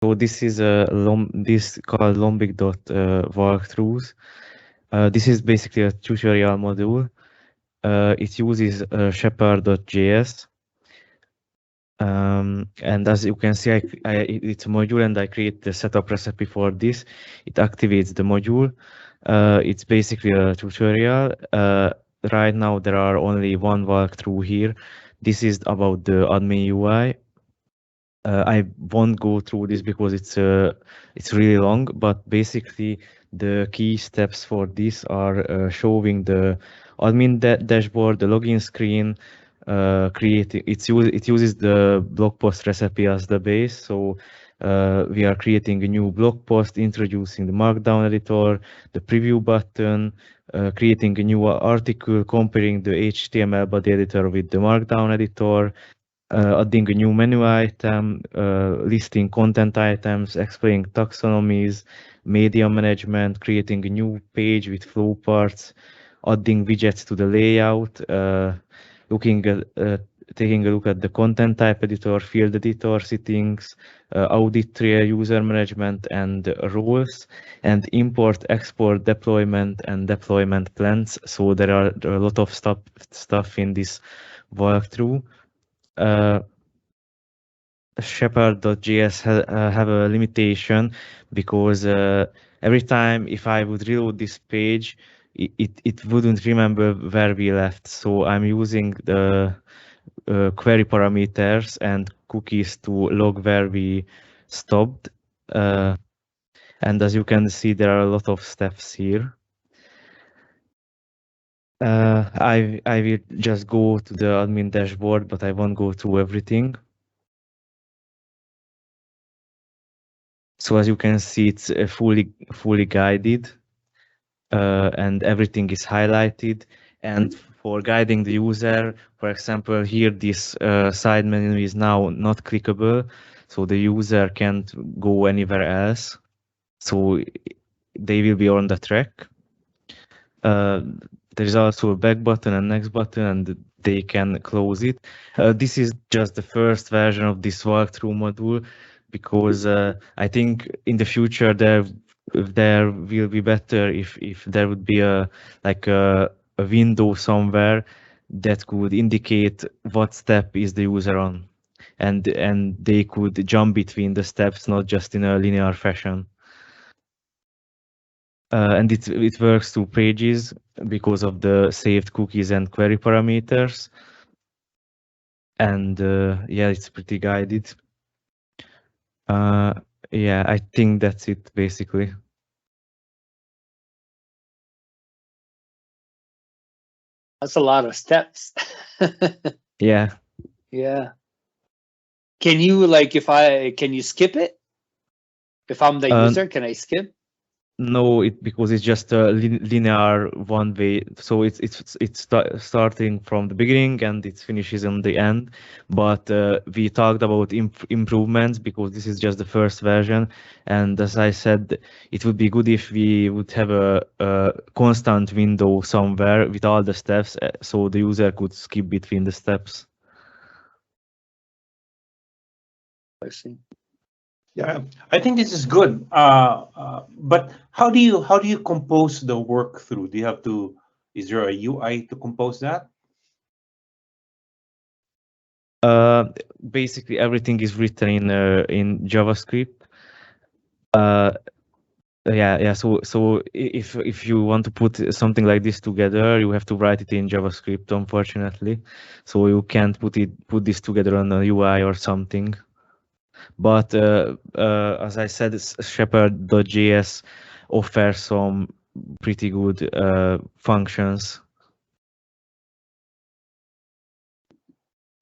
So this is this called Lombiq.walkthroughs. This is basically a tutorial module. It uses Shepherd.js. And as you can see, it's a module, and I create the setup recipe for this. It activates the module. It's basically a tutorial. Right now, there are only one walkthrough here. This is about the admin UI. I won't go through this because it's really long, but basically the key steps for this are showing the admin dashboard, the login screen, creating it uses the blog post recipe as the base. So we are creating a new blog post, introducing the markdown editor, the preview button, creating a new article, comparing the HTML body editor with the markdown editor, adding a new menu item, listing content items, explaining taxonomies, media management, creating a new page with flow parts, adding widgets to the layout, taking a look at the content type editor, field editor settings, audit trail, user management, and roles, and import, export, deployment, and deployment plans. So there are a lot of stuff in this walkthrough. Shepherd.js have a limitation because every time if I would reload this page, it wouldn't remember where we left. So I'm using the query parameters and cookies to log where we stopped. And as you can see, there are a lot of steps here. I will just go to the admin dashboard, but I won't go through everything. So as you can see, it's fully guided, and everything is highlighted. And for guiding the user, for example, here this side menu is now not clickable, so the user can't go anywhere else. So they will be on the track. There is also a back button and next button, and they can close it. This is just the first version of this walkthrough module, because I think in the future there will be better if there would be a window somewhere that could indicate what step is the user on, and they could jump between the steps, not just in a linear fashion. And it works through pages because of the saved cookies and query parameters. And yeah, it's pretty guided. Yeah, I think that's it basically. That's a lot of steps. Yeah. Yeah. Can you can you skip it? If I'm the user, can I skip? No, because it's just a linear one way. So it's starting from the beginning and it finishes on the end. But we talked about improvements because this is just the first version. And as I said, it would be good if we would have a constant window somewhere with all the steps, so the user could skip between the steps. I see. Yeah, I think this is good. But how do you compose the walkthrough? Do you have to? Is there a UI to compose that? Basically, everything is written in JavaScript. Yeah. So if you want to put something like this together, you have to write it in JavaScript, unfortunately. So you can't put this together on a UI or something. But as I said, Shepherd.js offers some pretty good functions.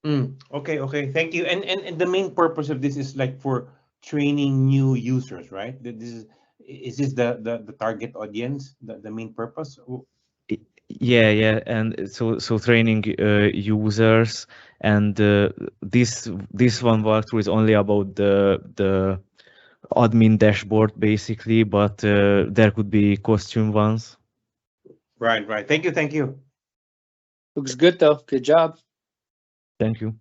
Okay. Thank you. And the main purpose of this is like for training new users, right? Is this the target audience, the main purpose? Yeah, and so training users, and this one walkthrough is only about the admin dashboard basically, but there could be costume ones. Right. Thank you. Looks good though. Good job. Thank you.